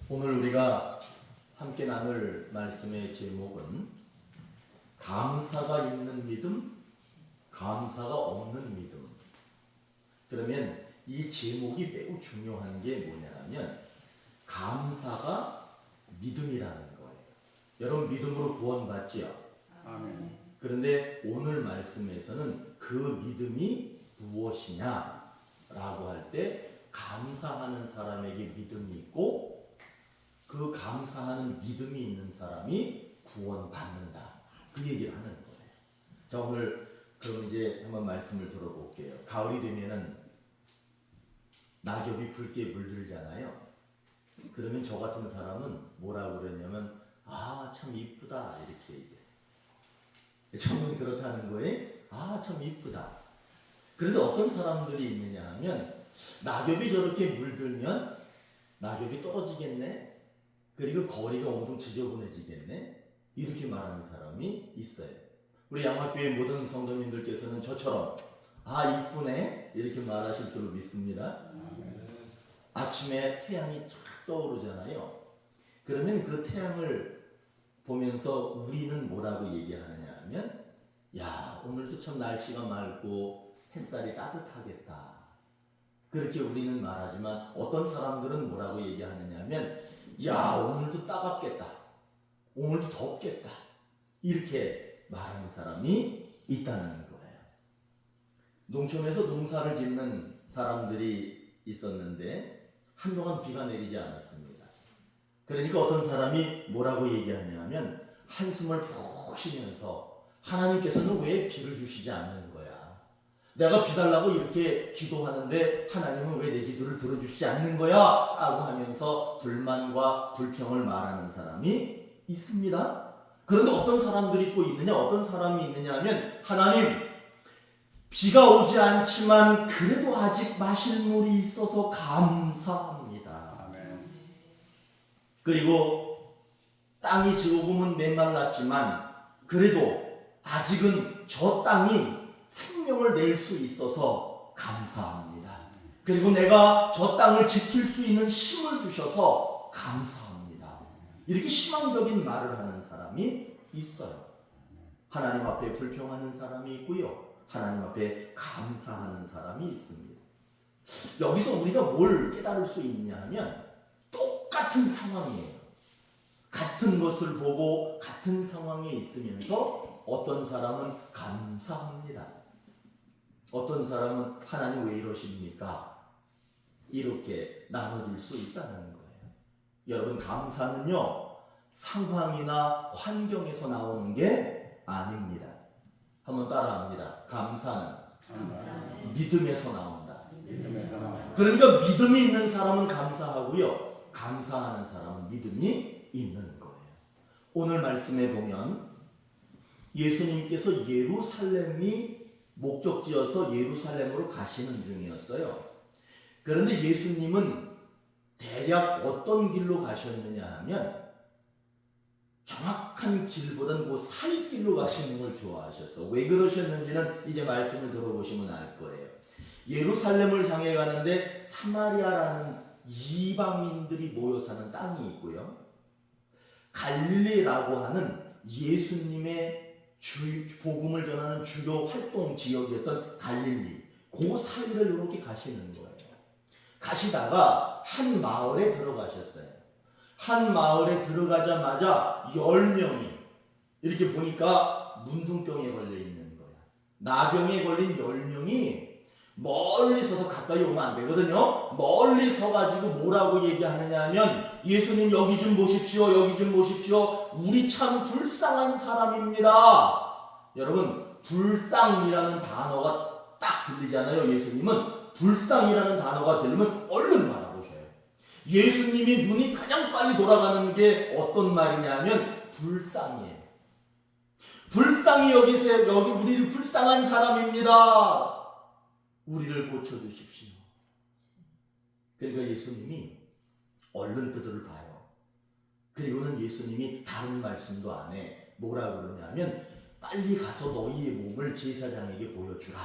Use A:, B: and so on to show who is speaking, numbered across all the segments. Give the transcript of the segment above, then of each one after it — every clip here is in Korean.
A: 오늘 우리가 함께 나눌 말씀의 제목은 감사가 있는 믿음, 감사가 없는 믿음. 그러면 이 제목이 매우 중요한 게 뭐냐면 감사가 믿음이라는 거예요. 여러분 믿음으로 구원받지요?
B: 아멘.
A: 그런데 오늘 말씀에서는 그 믿음이 무엇이냐라고 할 때 감사하는 사람에게 믿음이 있고 그 감사하는 믿음이 있는 사람이 구원받는다. 그 얘기를 하는 거예요. 자, 오늘 그럼 이제 한번 말씀을 들어볼게요. 가을이 되면은 낙엽이 붉게 물들잖아요. 그러면 저 같은 사람은 뭐라고 그러냐면 참 이쁘다 이렇게 얘기해요. 처음은 그렇다는 거예요. 참 이쁘다. 그런데 어떤 사람들이 있느냐 하면 낙엽이 저렇게 물들면 낙엽이 떨어지겠네. 그리고 거리가 엄청 지저분해지겠네. 이렇게 말하는 사람이 있어요. 우리 양화교회 모든 성도님들께서는 저처럼 이쁘네 이렇게 말하실 줄로 믿습니다. 아침에 태양이 쫙 떠오르잖아요. 그러면 그 태양을 보면서 우리는 뭐라고 얘기하느냐 하면 오늘도 참 날씨가 맑고 햇살이 따뜻하겠다. 그렇게 우리는 말하지만 어떤 사람들은 뭐라고 얘기하느냐 하면 오늘도 따갑겠다. 오늘도 덥겠다. 이렇게 말하는 사람이 있다는 거예요. 농촌에서 농사를 짓는 사람들이 있었는데 한동안 비가 내리지 않았습니다. 그러니까 어떤 사람이 뭐라고 얘기하냐면 한숨을 푹 쉬면서 하나님께서는 왜 비를 주시지 않는 거야? 내가 비 달라고 이렇게 기도하는데 하나님은 왜 내 기도를 들어주시지 않는 거야? 라고 하면서 불만과 불평을 말하는 사람이 있습니다. 그런데 어떤 사람들이 또 있느냐? 어떤 사람이 있느냐 하면 하나님 비가 오지 않지만 그래도 아직 마실 물이 있어서 감사합니다.
B: 아멘.
A: 그리고 땅이 조금은 메말랐지만 그래도 아직은 저 땅이 생명을 낼 수 있어서 감사합니다. 그리고 내가 저 땅을 지킬 수 있는 힘을 주셔서 감사합니다. 이렇게 희망적인 말을 하는 사람이 있어요. 하나님 앞에 불평하는 사람이 있고요. 하나님 앞에 감사하는 사람이 있습니다. 여기서 우리가 뭘 깨달을 수 있냐 하면 똑같은 상황이에요. 같은 것을 보고 같은 상황에 있으면서 어떤 사람은 감사합니다. 어떤 사람은 하나님 왜 이러십니까? 이렇게 나눠질 수 있다는 거예요. 여러분 감사는요 상황이나 환경에서 나오는 게 아닙니다. 한번 따라합니다. 감사는 믿음에서 나온다. 그러니까 믿음이 있는 사람은 감사하고요. 감사하는 사람은 믿음이 있는 거예요. 오늘 말씀에 보면 예수님께서 예루살렘이 목적지여서 예루살렘으로 가시는 중이었어요. 그런데 예수님은 대략 어떤 길로 가셨느냐 하면 정확한 길보다는 그 사이길로 가시는 걸 좋아하셨어. 왜 그러셨는지는 이제 말씀을 들어보시면 알 거예요. 예루살렘을 향해 가는데 사마리아라는 이방인들이 모여 사는 땅이 있고요. 갈릴리라고 하는 예수님의 복음을 전하는 주요 활동 지역이었던 갈릴리, 그 사이를 이렇게 가시는 거예요. 가시다가 한 마을에 들어가셨어요. 한 마을에 들어가자마자 10명이 이렇게 보니까 문둥병에 걸려 있는 거야. 나병에 걸린 10명이 멀리 서서 가까이 오면 안 되거든요. 멀리 서가지고 뭐라고 얘기하느냐 하면 예수님 여기 좀 보십시오. 여기 좀 보십시오. 우리 참 불쌍한 사람입니다. 여러분 불쌍이라는 단어가 딱 들리잖아요. 예수님은 불쌍이라는 단어가 들리면 얼른 말아보셔요. 예수님이 눈이 가장 빨리 돌아가는 게 어떤 말이냐면 불쌍이에요. 불쌍히 여기세요. 여기 우리를 불쌍한 사람입니다. 우리를 고쳐주십시오. 그러니까 예수님이 얼른 그들을 봐요. 그리고는 예수님이 다른 말씀도 안 해. 뭐라 그러냐면 빨리 가서 너희의 몸을 제사장에게 보여주라.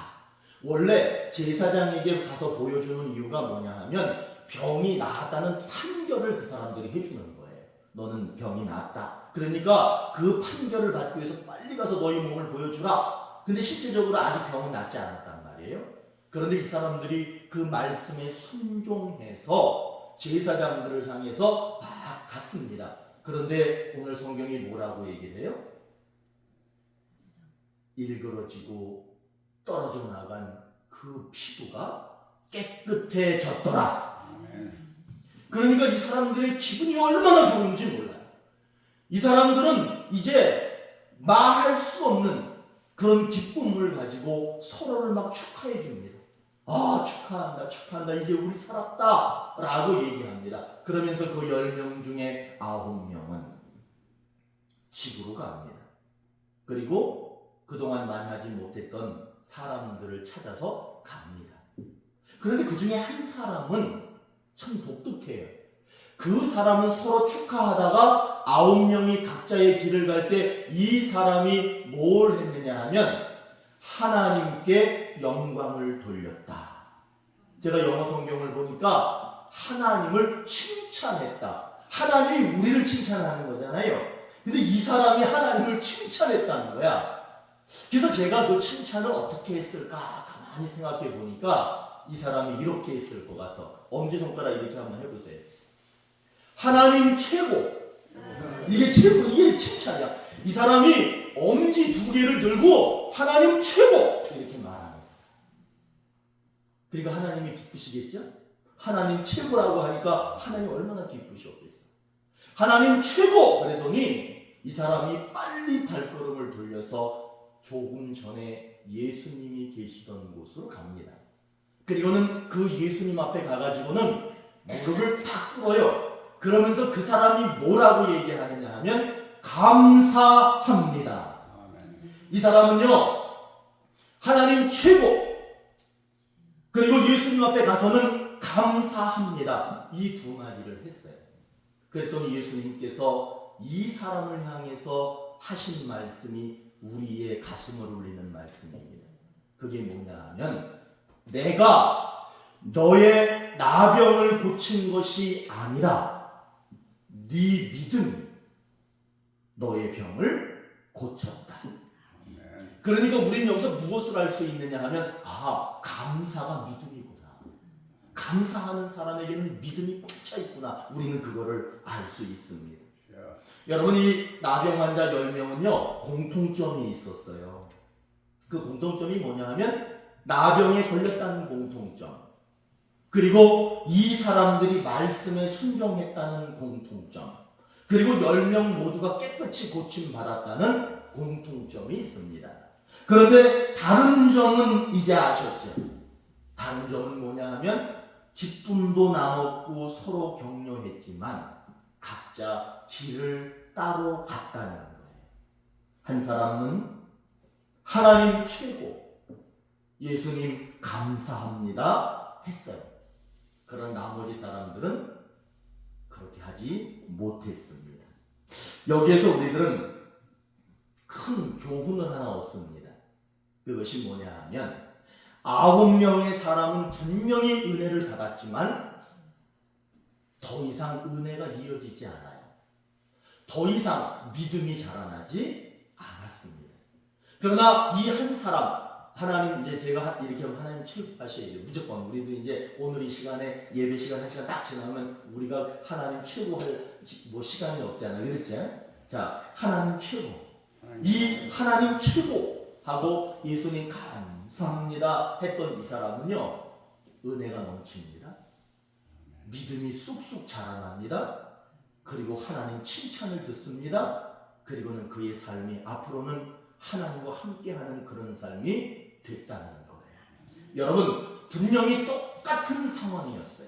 A: 원래 제사장에게 가서 보여주는 이유가 뭐냐 하면 병이 나았다는 판결을 그 사람들이 해주는 거예요. 너는 병이 나았다. 그러니까 그 판결을 받기 위해서 빨리 가서 너희 몸을 보여주라. 근데 실제적으로 아직 병은 낫지 않았단 말이에요. 그런데 이 사람들이 그 말씀에 순종해서 제사장들을 향해서 막 갔습니다. 그런데 오늘 성경이 뭐라고 얘기를 해요? 일그러지고 떨어져 나간 그 피부가 깨끗해졌더라. 그러니까 이 사람들의 기분이 얼마나 좋은지 몰라요. 이 사람들은 이제 말할 수 없는 그런 기쁨을 가지고 서로를 막 축하해 줍니다. 아, 축하한다, 축하한다. 이제 우리 살았다 라고 얘기합니다. 그러면서 그 10명 중에 9명은 집으로 갑니다. 그리고 그동안 만나지 못했던 사람들을 찾아서 갑니다. 그런데 그 중에 한 사람은 참 독특해요. 그 사람은 서로 축하하다가 9명이 각자의 길을 갈 때 이 사람이 뭘 했느냐 하면 하나님께 영광을 돌렸다. 제가 영어 성경을 보니까 하나님을 칭찬했다. 하나님이 우리를 칭찬하는 거잖아요. 근데 이 사람이 하나님을 칭찬했다는 거야. 그래서 제가 그 칭찬을 어떻게 했을까 가만히 생각해 보니까 이 사람이 이렇게 했을 것 같아. 엄지손가락 이렇게 한번 해보세요. 하나님 최고. 이게 최고, 이게 칭찬이야. 이 사람이 엄지 2개를 들고 하나님 최고 이렇게 말하는 거야. 그러니까 하나님이 기쁘시겠죠? 하나님 최고라고 하니까 하나님 얼마나 기쁘셨겠어. 하나님 최고 그랬더니 이 사람이 빨리 발걸음을 돌려서 조금 전에 예수님이 계시던 곳으로 갑니다. 그리고는 그 예수님 앞에 가가지고는 무릎을 탁 꿇어요. 그러면서 그 사람이 뭐라고 얘기하느냐 하면 감사합니다. 이 사람은요 하나님 최고 그리고 예수님 앞에 가서는 감사합니다. 이 2마디를 했어요. 그랬더니 예수님께서 이 사람을 향해서 하신 말씀이 우리의 가슴을 울리는 말씀입니다. 그게 뭐냐 하면 내가 너의 나병을 고친 것이 아니라 네 믿음이 너의 병을 고쳤다. 그러니까 우리는 여기서 무엇을 알 수 있느냐 하면 감사가 믿음이구나. 감사하는 사람에게는 믿음이 꽉 차 있구나. 우리는 그거를 알 수 있습니다. 여러분 이 나병 환자 10명은요 공통점이 있었어요. 그 공통점이 뭐냐 하면 나병에 걸렸다는 공통점, 그리고 이 사람들이 말씀에 순종했다는 공통점, 그리고 10명 모두가 깨끗이 고침받았다는 공통점이 있습니다. 그런데 다른 점은 이제 아셨죠? 다른 점은 뭐냐 하면 기쁨도 나눴고 서로 격려했지만 각자 길을 따로 갔다는 거예요. 한 사람은 하나님 최고, 예수님 감사합니다 했어요. 그런 나머지 사람들은 그렇게 하지 못했습니다. 여기에서 우리들은 큰 교훈을 하나 얻습니다. 그것이 뭐냐 하면 9명의 사람은 분명히 은혜를 받았지만 더 이상 은혜가 이어지지 않아요. 더 이상 믿음이 자라나지 않았습니다. 그러나 이 한 사람, 하나님 이제 제가 이렇게 하면 하나님 최고하셔야 돼요. 무조건 우리도 이제 오늘 이 시간에 예배 시간 1시간 딱 지나면 우리가 하나님 최고할 시간이 없잖아요. 그렇죠? 자, 하나님 최고. 이 하나님 최고 하고 예수님 감사합니다 했던 이 사람은요 은혜가 넘칩니다. 믿음이 쑥쑥 자라납니다. 그리고 하나님 칭찬을 듣습니다. 그리고는 그의 삶이 앞으로는 하나님과 함께하는 그런 삶이 됐다는 거예요. 여러분 분명히 똑같은 상황이었어요.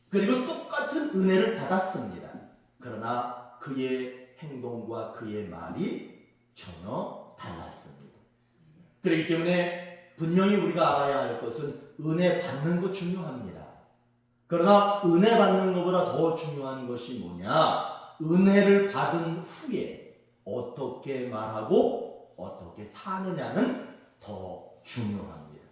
A: 그리고 똑같은 은혜를 받았습니다. 그러나 그의 행동과 그의 말이 전혀 달랐습니다. 그렇기 때문에 분명히 우리가 알아야 할 것은 은혜 받는 거 중요합니다. 그러나 은혜 받는 것보다 더 중요한 것이 뭐냐? 은혜를 받은 후에 어떻게 말하고 어떻게 사느냐는 더 중요합니다.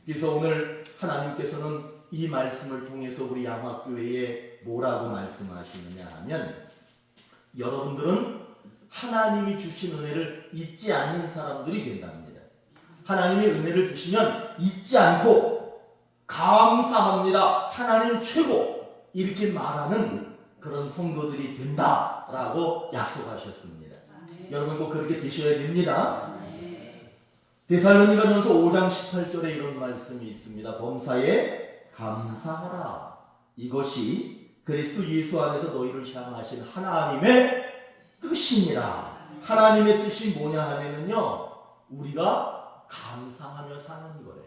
A: 그래서 오늘 하나님께서는 이 말씀을 통해서 우리 양화교회에 뭐라고 말씀하시느냐 하면, 여러분들은 하나님이 주신 은혜를 잊지 않는 사람들이 된답니다. 하나님의 은혜를 주시면 잊지 않고 감사합니다, 하나님 최고, 이렇게 말하는 그런 성도들이 된다라고 약속하셨습니다. 여러분 꼭 그렇게 되셔야 됩니다. 데살로니가전서 5장 18절에 이런 말씀이 있습니다. 범사에 감사하라. 이것이 그리스도 예수 안에서 너희를 향하신 하나님의 뜻이니라. 하나님의 뜻이 뭐냐 하면은요, 우리가 감사하며 사는 거예요.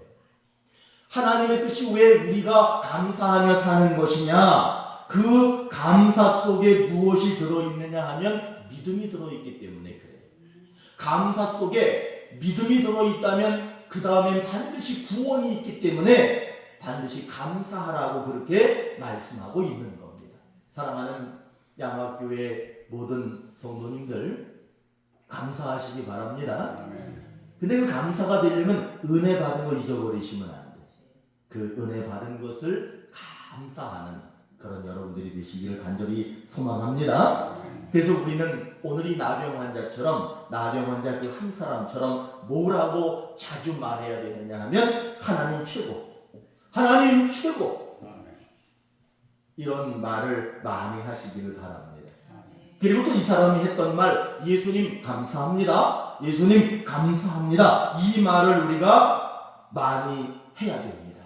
A: 하나님의 뜻이 왜 우리가 감사하며 사는 것이냐? 그 감사 속에 무엇이 들어있느냐 하면 믿음이 들어있기 때문에 그래요. 감사 속에 믿음이 들어있다면 그 다음엔 반드시 구원이 있기 때문에 반드시 감사하라고 그렇게 말씀하고 있는 겁니다. 사랑하는 양화교회 모든 성도님들, 감사하시기 바랍니다. 근데 그 감사가 되려면 은혜 받은 거 잊어버리시면 안 돼요. 그 은혜 받은 것을 감사하는 그런 여러분들이 되시기를 간절히 소망합니다. 그래서 우리는 오늘 이 나병 환자처럼, 나병 환자 그 한 사람처럼 뭐라고 자주 말해야 되느냐 하면 하나님 최고, 하나님 최고, 이런 말을 많이 하시기를 바랍니다. 그리고 또 이 사람이 했던 말, 예수님 감사합니다, 예수님 감사합니다, 이 말을 우리가 많이 해야 됩니다.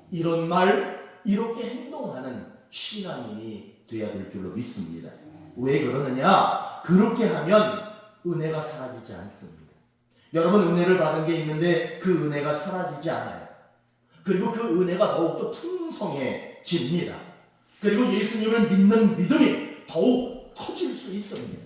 A: 이런 말, 이렇게 행동하는 신앙인이 되어야 될 줄로 믿습니다. 왜 그러느냐? 그렇게 하면 은혜가 사라지지 않습니다. 여러분, 은혜를 받은 게 있는데 그 은혜가 사라지지 않아요. 그리고 그 은혜가 더욱더 풍성해집니다. 그리고 예수님을 믿는 믿음이 더욱 커질 수 있습니다.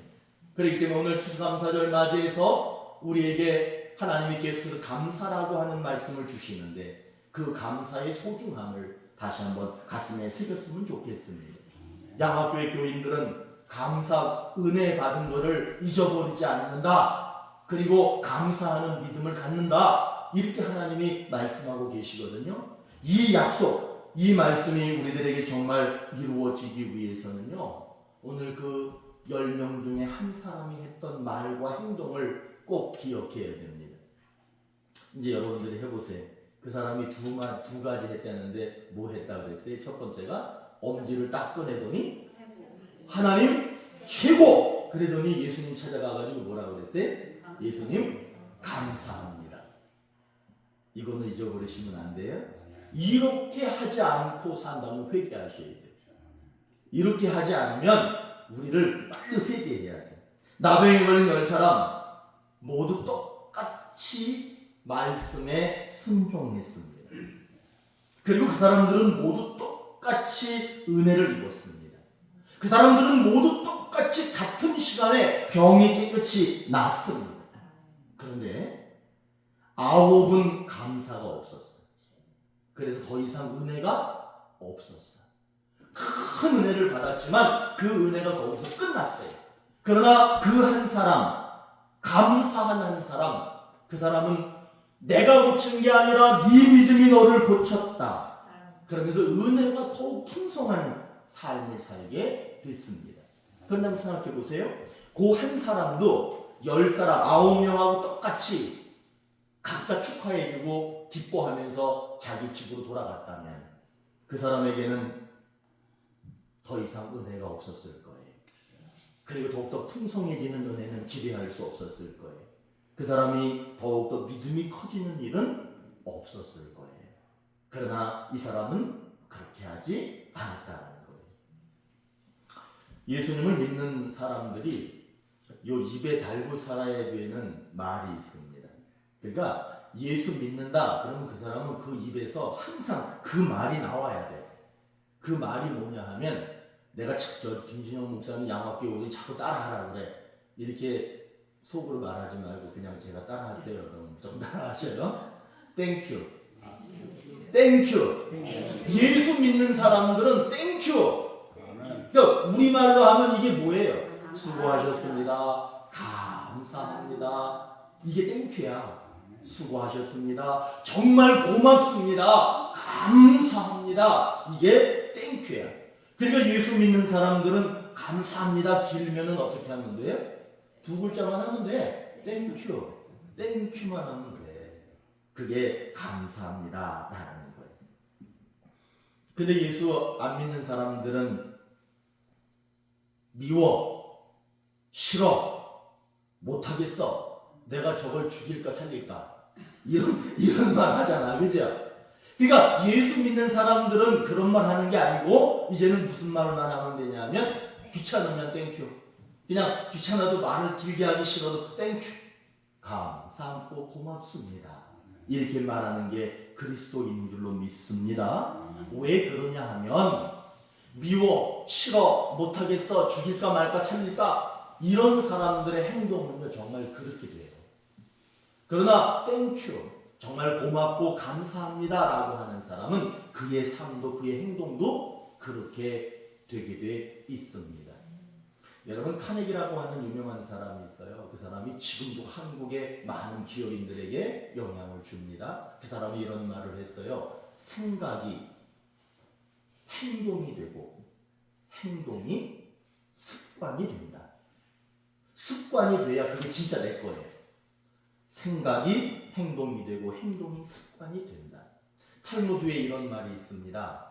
A: 그렇기 때문에 오늘 추수감사절 맞이해서 우리에게 하나님이 계속해서 감사라고 하는 말씀을 주시는데, 그 감사의 소중함을 다시 한번 가슴에 새겼으면 좋겠습니다. 양화교회 교인들은 감사, 은혜 받은 것을 잊어버리지 않는다. 그리고 감사하는 믿음을 갖는다. 이렇게 하나님이 말씀하고 계시거든요. 이 약속, 이 말씀이 우리들에게 정말 이루어지기 위해서는요, 오늘 그 10명 중에 한 사람이 했던 말과 행동을 꼭 기억해야 됩니다. 이제 여러분들이 해보세요. 그 사람이 두 가지 했다는데 뭐 했다 그랬어요? 첫 번째가 엄지를 딱 꺼내더니 하나님 최고! 그러더니 예수님 찾아가가지고 뭐라고 그랬어요? 예수님 감사합니다. 이거는 잊어버리시면 안 돼요. 이렇게 하지 않고 산다면 회개하셔야 돼요. 이렇게 하지 않으면 우리를 빨리 회개해야 돼요. 나병에 걸린 10사람 모두 똑같이 말씀에 순종했습니다. 그리고 그 사람들은 모두 똑같이 은혜를 입었습니다. 그 사람들은 모두 똑같이 같은 시간에 병이 깨끗이 낫습니다. 그런데 9은 감사가 없었어요. 그래서 더 이상 은혜가 없었어요. 큰 은혜를 받았지만 그 은혜가 거기서 끝났어요. 그러나 그 한 사람, 감사한 한 사람, 그 사람은 내가 고친 게 아니라 네 믿음이 너를 고쳤다. 그러면서 은혜가 더욱 풍성한 삶을 살게 됐습니다. 그런데 한번 생각해 보세요. 그 한 사람도 10사람, 9명하고 똑같이 각자 축하해주고 기뻐하면서 자기 집으로 돌아갔다면 그 사람에게는 더 이상 은혜가 없었을 거예요. 그리고 더욱더 풍성해지는 은혜는 기대할 수 없었을 거예요. 그 사람이 더욱더 믿음이 커지는 일은 없었을 거예요. 그러나 이 사람은 그렇게 하지 않았다는 거예요. 예수님을 믿는 사람들이 요 입에 달고 살아야 되는 말이 있습니다. 그러니까 예수 믿는다 그러면 그 사람은 그 입에서 항상 그 말이 나와야 돼요. 그 말이 뭐냐 하면, 내가 저 김진영 목사님 양학교에 오니 자꾸 따라하라 그래. 이렇게 속으로 말하지 말고 그냥 제가 따라하세요. 그럼 좀 따라하셔요. 땡큐. 땡큐. 예수 믿는 사람들은 땡큐. 그러니까 우리말로 하면 이게 뭐예요? 수고하셨습니다. 감사합니다. 이게 땡큐야. 수고하셨습니다. 정말 고맙습니다. 감사합니다. 감사합니다. 이게 땡큐야. 그러니까 예수 믿는 사람들은 감사합니다 길면은 어떻게 하면 돼? 두 글자만 하면 돼. 땡큐. 땡큐만 하면 돼. 그게 감사합니다 라는 거예요. 근데 예수 안 믿는 사람들은 미워, 싫어, 못하겠어, 내가 저걸 죽일까 살릴까 이런 말 하잖아. 그죠? 그러니까 예수 믿는 사람들은 그런 말 하는 게 아니고 이제는 무슨 말만 하면 되냐면 귀찮으면 땡큐. 그냥 귀찮아도 말을 길게 하기 싫어도 땡큐. 감사하고 고맙습니다. 이렇게 말하는 게 그리스도인 줄로 믿습니다. 왜 그러냐 하면 미워, 싫어, 못하겠어, 죽일까 말까 살릴까 이런 사람들의 행동은요 정말 그렇게 돼요. 그러나 땡큐, 정말 고맙고 감사합니다 라고 하는 사람은 그의 삶도 그의 행동도 그렇게 되게 돼 있습니다. 여러분 카네기라고 하는 유명한 사람이 있어요. 그 사람이 지금도 한국의 많은 기업인들에게 영향을 줍니다. 그 사람이 이런 말을 했어요. 생각이 행동이 되고 행동이 습관이 된다. 습관이 돼야 그게 진짜 내 거예요. 생각이 행동이 되고 행동이 습관이 된다. 탈무드에 이런 말이 있습니다.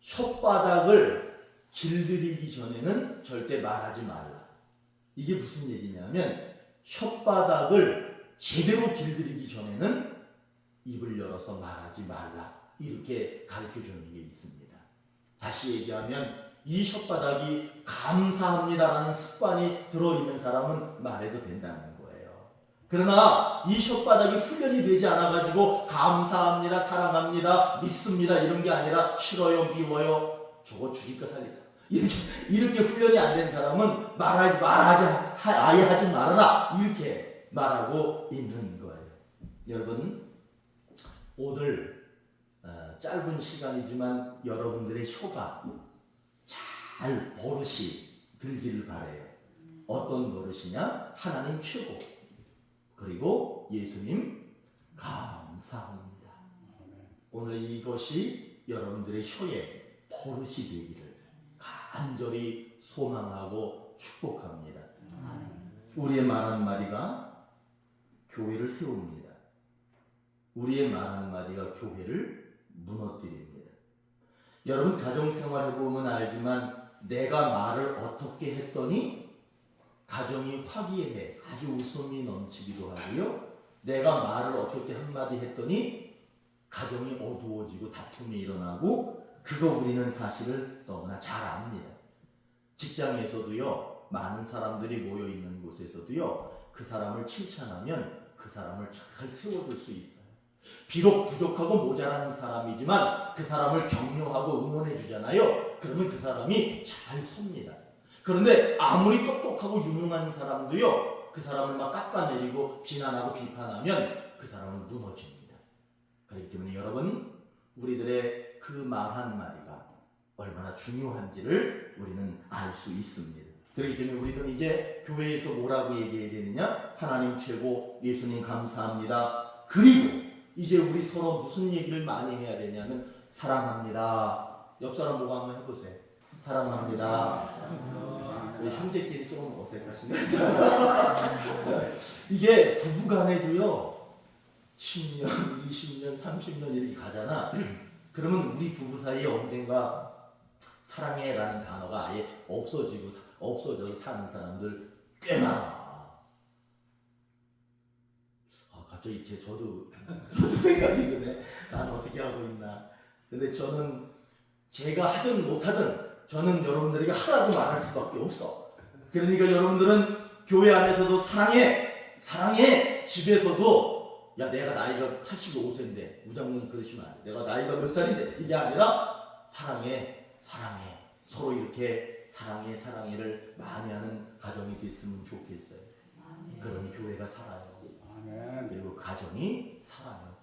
A: 혓바닥을 길들이기 전에는 절대 말하지 말라. 이게 무슨 얘기냐면 혓바닥을 제대로 길들이기 전에는 입을 열어서 말하지 말라. 이렇게 가르쳐주는 게 있습니다. 다시 얘기하면 이 혓바닥이 감사합니다라는 습관이 들어있는 사람은 말해도 된다는 거예요. 그러나 이 혓바닥이 훈련이 되지 않아가지고 감사합니다, 사랑합니다, 믿습니다 이런 게 아니라 싫어요, 미워요, 저거 죽일까 살릴까 이렇게 훈련이 안 된 사람은 아예 하지 말아라 이렇게 말하고 있는 거예요. 여러분 오늘 짧은 시간이지만 여러분들의 혀가 잘 버릇이 들기를 바라요. 어떤 버릇이냐? 하나님 최고, 그리고 예수님 감사합니다. 오늘 이것이 여러분들의 혀의 버릇이 되기를 간절히 소망하고 축복합니다. 우리의 말 한마디가 교회를 세웁니다. 우리의 말 한마디가 교회를 무너뜨립니다. 여러분 가정생활 해보면 알지만 내가 말을 어떻게 했더니 가정이 화기애애 아주 웃음이 넘치기도 하고요. 내가 말을 어떻게 한마디 했더니 가정이 어두워지고 다툼이 일어나고 그거 우리는 사실을 너무나 잘 압니다. 직장에서도요. 많은 사람들이 모여있는 곳에서도요. 그 사람을 칭찬하면 그 사람을 잘 세워줄 수 있어요. 비록 부족하고 모자란 사람이지만 그 사람을 격려하고 응원해 주잖아요. 그러면 그 사람이 잘 섭니다. 그런데 아무리 똑똑하고 유능한 사람도요. 그 사람을 막 깎아내리고 비난하고 비판하면 그 사람은 무너집니다. 그렇기 때문에 여러분 우리들의 그 말 한마디가 얼마나 중요한지를 우리는 알 수 있습니다. 그렇기 때문에 우리는 이제 교회에서 뭐라고 얘기해야 되느냐? 하나님 최고, 예수님 감사합니다. 그리고 이제 우리 서로 무슨 얘기를 많이 해야 되냐면 사랑합니다. 옆 사람 보고 한번 해보세요. 사랑합니다. 왜 형제끼리 조금 어색하신가요? 이게 부부간에도요 10년, 20년, 30년 이렇게 가잖아. 그러면 우리 부부 사이에 언젠가 사랑해라는 단어가 아예 없어져서 사는 사람들 꽤 많아. 갑자기 저도 생각이 드네. 난 어떻게 하고 있나. 근데 저는 제가 하든 못하든 저는 여러분들에게 하라고 말할 수밖에 없어. 그러니까 여러분들은 교회 안에서도 사랑해. 집에서도 야 내가 나이가 85세인데 우장님 그러시면 안 돼. 내가 나이가 몇 살인데 이게 아니라 사랑해. 서로 이렇게 사랑해를 많이 하는 가정이 됐으면 좋겠어요. 그럼 교회가 살아요. 그리고 가정이 살아요.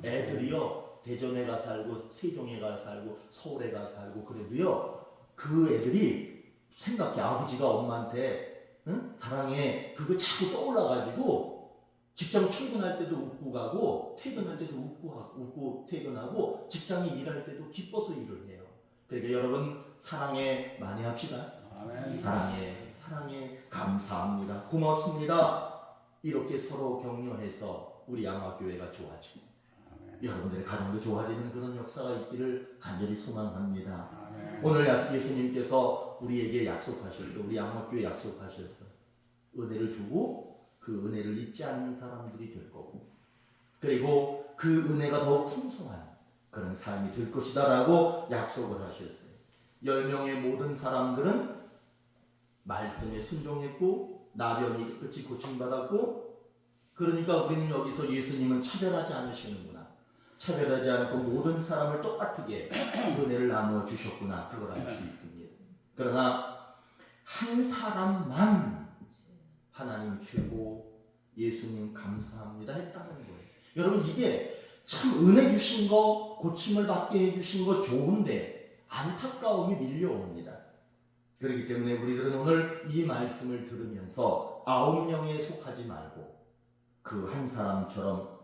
A: 애들이요 대전에 가 살고 세종에 가 살고 서울에 가 살고 그래도요 그 애들이 생각해. 아버지가 엄마한테 응? 사랑해 그거 자꾸 떠올라가지고 직장 출근할 때도 웃고 가고 퇴근할 때도 웃고 퇴근하고 직장에 일할 때도 기뻐서 일을 해요. 그러니까 여러분 사랑에 많이 합시다.
B: 아멘.
A: 사랑에 감사합니다. 고맙습니다. 이렇게 서로 격려해서 우리 양화교회가 좋아지고 여러분들의 가정도 좋아지는 그런 역사가 있기를 간절히 소망합니다.
B: 아멘.
A: 오늘 예수님께서 우리에게 약속하셨어. 우리 양화교회 약속하셨어. 은혜를 주고 그 은혜를 잊지 않는 사람들이 될 거고 그리고 그 은혜가 더욱 풍성한 그런 삶이 될 것이다 라고 약속을 하셨어요. 10명의 모든 사람들은 말씀에 순종했고 나병이 끝이 고침받았고 그러니까 우리는 여기서 예수님은 차별하지 않으시는구나. 차별하지 않고 모든 사람을 똑같게 은혜를 나누어 주셨구나. 그걸 알 수 있습니다. 그러나 한 사람만 하나님 최고, 예수님 감사합니다 했다는 거예요. 여러분 이게 참 은혜 주신 거, 고침을 받게 해주신 거 좋은데 안타까움이 밀려옵니다. 그렇기 때문에 우리들은 오늘 이 말씀을 들으면서 9명에 속하지 말고 그 한 사람처럼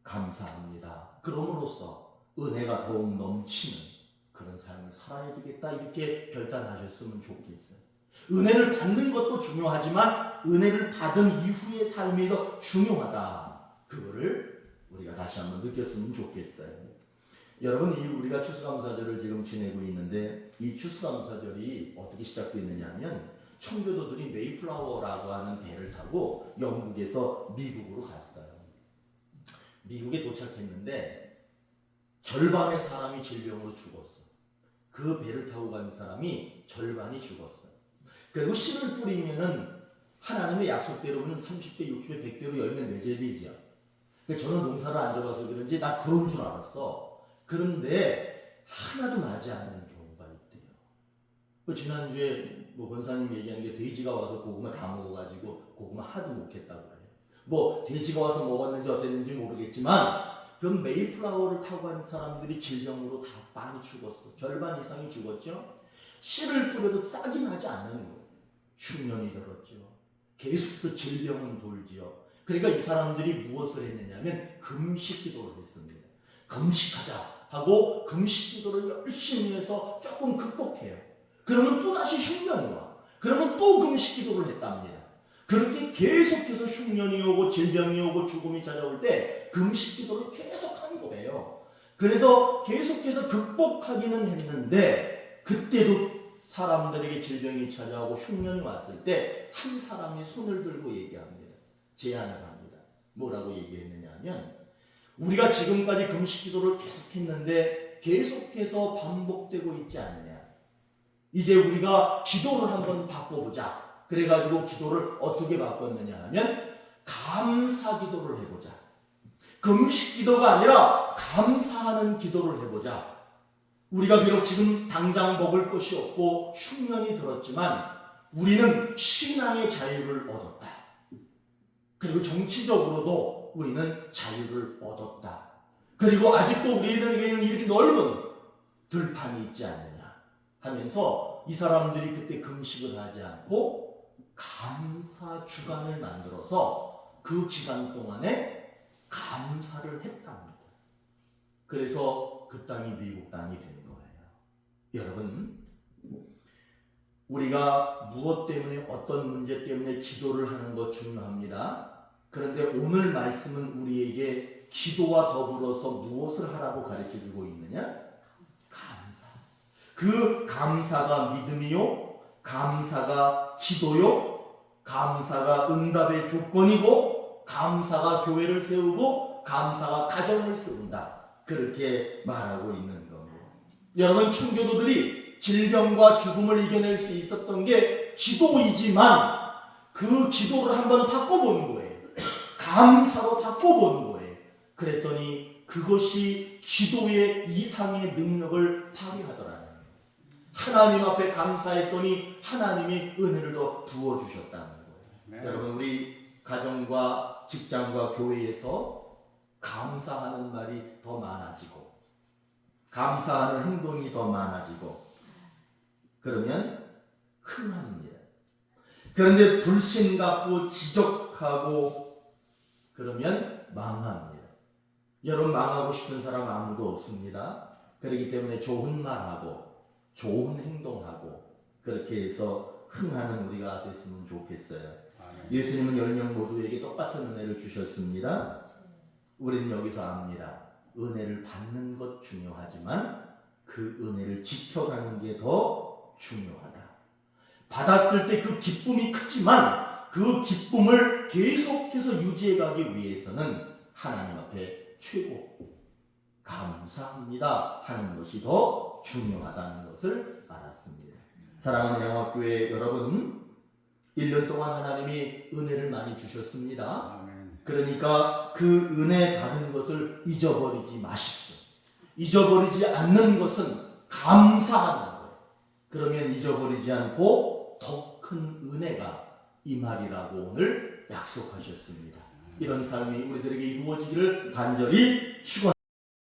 A: 감사합니다. 그럼으로써 은혜가 더욱 넘치는 그런 삶을 살아야 되겠다 이렇게 결단하셨으면 좋겠어요. 은혜를 받는 것도 중요하지만 은혜를 받은 이후의 삶이 더 중요하다. 그거를 우리가 다시 한번 느꼈으면 좋겠어요. 여러분 우리가 추수감사절을 지금 지내고 있는데 이 추수감사절이 어떻게 시작됐느냐 하면 청교도들이 메이플라워라고 하는 배를 타고 영국에서 미국으로 갔어요. 미국에 도착했는데 절반의 사람이 질병으로 죽었어. 그 배를 타고 간 사람이 절반이 죽었어. 그리고 씨를 뿌리면은 하나님의 약속대로는 30배, 60배, 100배로 열매 맺어야 되죠. 저는 농사를 안 줘봐서 그런지 나 그런 줄 알았어. 그런데 하나도 나지 않는 경우가 있대요. 지난주에 권사님 얘기하는 게 돼지가 와서 고구마 다 먹어가지고 고구마 하도 먹겠다고 그래요. 돼지가 와서 먹었는지 어땠는지 모르겠지만 그 메이플라워를 타고 간 사람들이 질병으로 다 많이 죽었어. 절반 이상이 죽었죠. 씨를 뿌려도 싹이 나지 않는 거예요. 흉년이 들었죠. 계속해서 질병은 돌지요. 그러니까 이 사람들이 무엇을 했느냐면 금식 기도를 했습니다. 금식하자 하고 금식 기도를 열심히 해서 조금 극복해요. 그러면 또다시 흉년이 와. 그러면 또 금식 기도를 했답니다. 그렇게 계속해서 흉년이 오고 질병이 오고 죽음이 찾아올 때 금식 기도를 계속 한 거예요. 그래서 계속해서 극복하기는 했는데 그때도 사람들에게 질병이 찾아오고 흉년이 왔을 때 한 사람이 손을 들고 얘기합니다. 제안을 합니다. 뭐라고 얘기했느냐 하면 우리가 지금까지 금식 기도를 계속했는데 계속해서 반복되고 있지 않느냐. 이제 우리가 기도를 한번 바꿔보자. 그래가지고 기도를 어떻게 바꿨느냐 하면 감사 기도를 해보자. 금식 기도가 아니라 감사하는 기도를 해보자. 우리가 비록 지금 당장 먹을 것이 없고 흉년이 들었지만 우리는 신앙의 자유를 얻었다. 그리고 정치적으로도 우리는 자유를 얻었다. 그리고 아직도 우리들에게는 이렇게 넓은 들판이 있지 않느냐 하면서 이 사람들이 그때 금식을 하지 않고 감사 주간을 만들어서 그 기간 동안에 감사를 했답니다. 그래서 그 땅이 미국 땅이 된 거예요. 여러분, 우리가 무엇 때문에 어떤 문제 때문에 기도를 하는 것 중요합니다. 그런데 오늘 말씀은 우리에게 기도와 더불어서 무엇을 하라고 가르쳐주고 있느냐? 감사. 그 감사가 믿음이요, 감사가 기도요, 감사가 응답의 조건이고, 감사가 교회를 세우고, 감사가 가정을 세운다. 그렇게 말하고 있는 겁니다. 여러분, 청교도들이 질병과 죽음을 이겨낼 수 있었던 게 기도이지만 그 기도를 한번 바꿔본 거예요. 감사로 바꿔본 거예요. 그랬더니 그것이 기도의 이상의 능력을 발휘하더라는 거예요. 하나님 앞에 감사했더니 하나님이 은혜를 더 부어주셨다는 거예요. 네. 여러분, 우리 가정과 직장과 교회에서 감사하는 말이 더 많아지고 감사하는 행동이 더 많아지고 그러면 흥합니다. 그런데 불신 갖고 지적하고 그러면 망합니다. 여러분 망하고 싶은 사람 아무도 없습니다. 그렇기 때문에 좋은 말하고 좋은 행동하고 그렇게 해서 흥하는 우리가 됐으면 좋겠어요.
B: 아멘.
A: 예수님은 10명 모두에게 똑같은 은혜를 주셨습니다. 우리는 여기서 압니다. 은혜를 받는 것 중요하지만 그 은혜를 지켜가는 게 더 중요하다. 받았을 때 그 기쁨이 크지만 그 기쁨을 계속해서 유지해가기 위해서는 하나님 앞에 최고 감사합니다 하는 것이 더 중요하다는 것을 알았습니다. 사랑하는 영화교회 여러분, 1년 동안 하나님이 은혜를 많이 주셨습니다.
B: 아멘.
A: 그러니까 그 은혜 받은 것을 잊어버리지 마십시오. 잊어버리지 않는 것은 감사하는 거예요. 그러면 잊어버리지 않고 더 큰 은혜가 임하리라고 오늘 약속하셨습니다. 이런 삶이 우리들에게 이루어지기를 간절히 축원합니다.